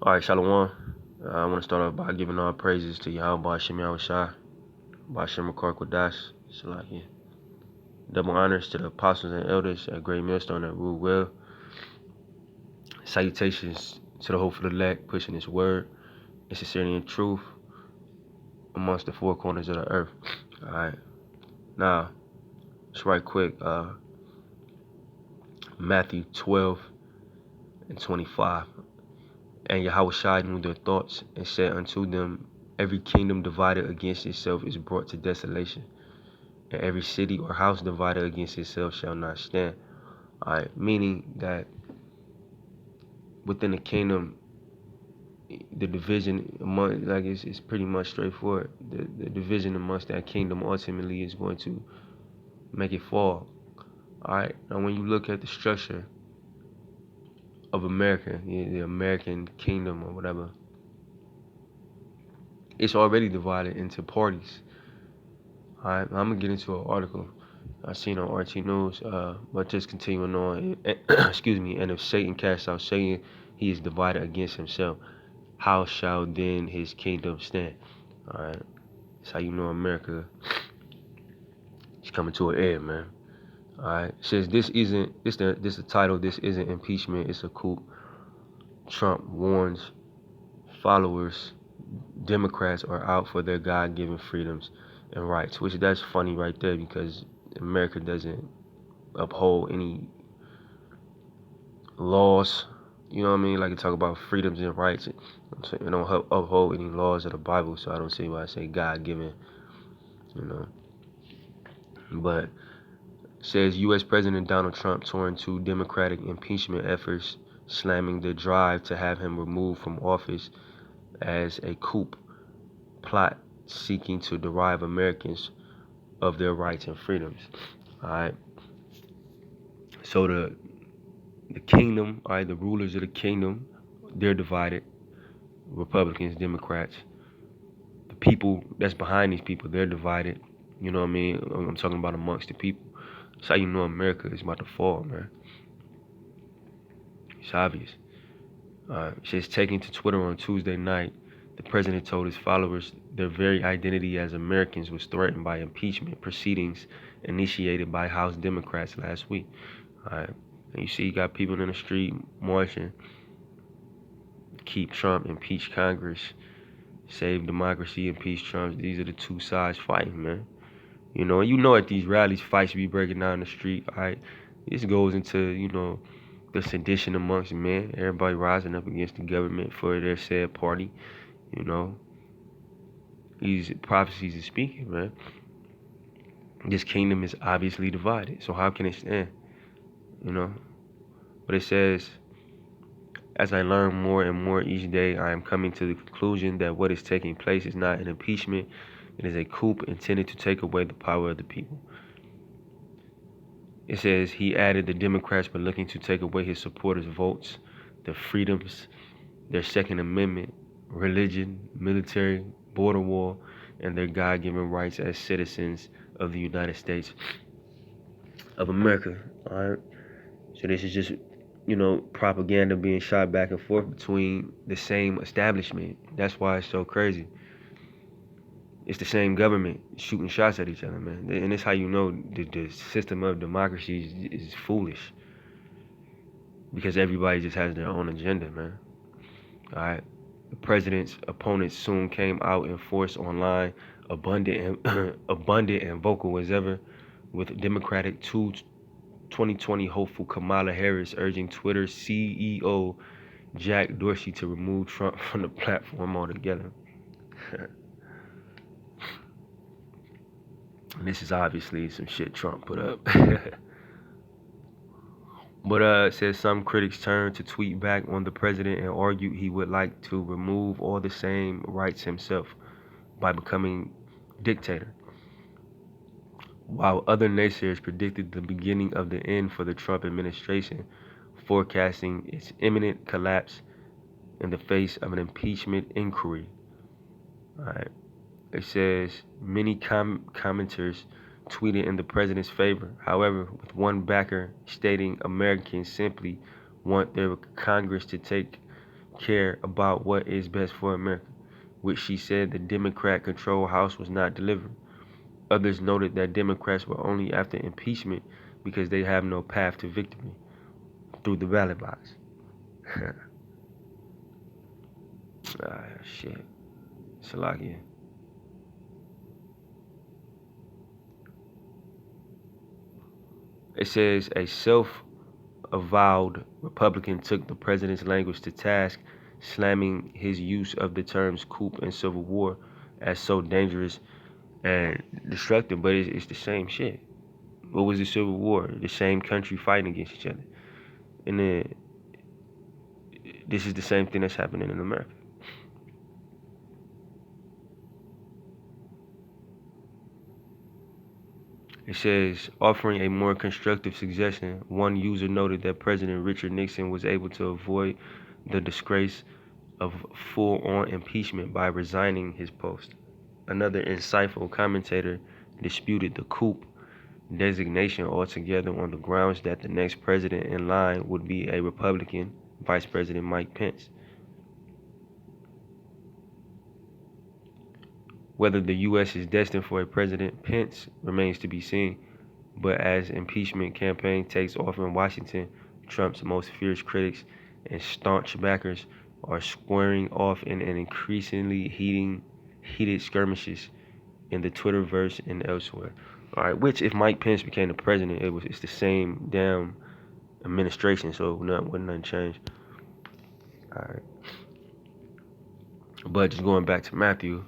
All right, Shalom. I want to start off by giving all praises to Yahweh Shem Yahushai, Bashem Makar Kodash, Salaki. Double honors to the apostles and elders at Great Millstone that rule well. Salutations to the hopeful elect, pushing His word in sincerity and truth amongst the four corners of the earth. All right. Now, just right quick, Matthew 12 and 25. And Yahushai knew their thoughts and said unto them, every kingdom divided against itself is brought to desolation, and every city or house divided against itself shall not stand. All right, meaning that within the kingdom, the division among, like it's pretty much straightforward. The division amongst that kingdom ultimately is going to make it fall. All right, now when you look at the structure of America, the American kingdom or whatever, it's already divided into parties. All right, I'm gonna get into an article I seen on RT News, but just continuing on. Excuse me. And if Satan casts out Satan, he is divided against himself. How shall then his kingdom stand? All right, that's how you know America is coming to an end, man. All right, it says this isn't this the title. This isn't impeachment. It's a coup. Trump warns followers Democrats are out for their God-given freedoms and rights, which that's funny right there because America doesn't uphold any laws. You know what I mean? Like you talk about freedoms and rights. It don't uphold any laws of the Bible, so I don't see why I say God-given. You know, but it says U.S. President Donald Trump torn to Democratic impeachment efforts, slamming the drive to have him removed from office as a coup plot seeking to deprive Americans of their rights and freedoms. All right. So the kingdom, all right, the rulers of the kingdom, they're divided. Republicans, Democrats. The people that's behind these people, they're divided. You know what I mean? I'm talking about amongst the people. That's how you know America is about to fall, man. It's obvious. She's taking to Twitter on Tuesday night. The president told his followers their very identity as Americans was threatened by impeachment proceedings initiated by House Democrats last week. All right. And you see, you got people in the street marching, keep Trump, impeach Congress, save democracy, impeach Trump. These are the two sides fighting, man. You know, and you know at these rallies, fights be breaking down the street, all right? This goes into, you know, the sedition amongst men, everybody rising up against the government for their said party, you know. These prophecies are speaking, man. This kingdom is obviously divided, so how can it stand, you know? But it says, as I learn more and more each day, I am coming to the conclusion that what is taking place is not an impeachment. It is a coup intended to take away the power of the people. It says he added the Democrats were looking to take away his supporters' votes, their freedoms, their Second Amendment, religion, military, border wall, and their God-given rights as citizens of the United States of America. All right. So this is just, you know, propaganda being shot back and forth between the same establishment. That's why it's so crazy. It's the same government shooting shots at each other, man. And it's how you know the system of democracy is foolish. Because everybody just has their own agenda, man. All right. The president's opponents soon came out in force online, abundant and vocal as ever, with Democratic 2020 hopeful Kamala Harris urging Twitter CEO Jack Dorsey to remove Trump from the platform altogether. And this is obviously some shit Trump put up. But it says some critics turned to tweet back on the president and argued he would like to remove all the same rights himself by becoming dictator. While other naysayers predicted the beginning of the end for the Trump administration, forecasting its imminent collapse in the face of an impeachment inquiry. All right. It says many commenters tweeted in the president's favor. However, with one backer stating Americans simply want their Congress to take care about what is best for America, which she said the Democrat-controlled House was not delivering. Others noted that Democrats were only after impeachment because they have no path to victory through the ballot box. Shit. Salakia. It says a self-avowed Republican took the president's language to task, slamming his use of the terms coup and civil war as so dangerous and destructive, but it's the same shit. What was the Civil War? The same country fighting against each other. And then this is the same thing that's happening in America. It says, offering a more constructive suggestion, one user noted that President Richard Nixon was able to avoid the disgrace of full-on impeachment by resigning his post. Another insightful commentator disputed the coup designation altogether on the grounds that the next president in line would be a Republican, Vice President Mike Pence. Whether the U.S. is destined for a President Pence remains to be seen, but as impeachment campaign takes off in Washington, Trump's most fierce critics and staunch backers are squaring off in an increasingly heated skirmishes in the Twitterverse and elsewhere. All right, which if Mike Pence became the president, it's the same damn administration, so nothing changed. All right, but just going back to Matthew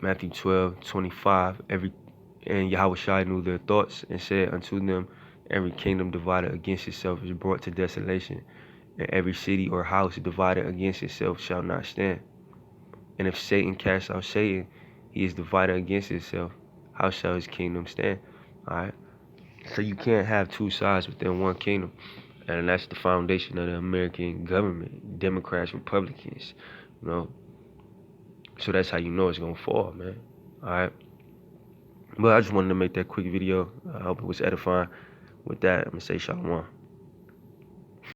12:25, and Yahushua knew their thoughts and said unto them, every kingdom divided against itself is brought to desolation, and every city or house divided against itself shall not stand. And if Satan casts out Satan, he is divided against himself. How shall his kingdom stand? All right. So you can't have two sides within one kingdom. And that's the foundation of the American government. Democrats, Republicans, you know. So that's how you know it's gonna fall, man. All right. But I just wanted to make that quick video. I hope it was edifying. With that, I'm gonna say shalom.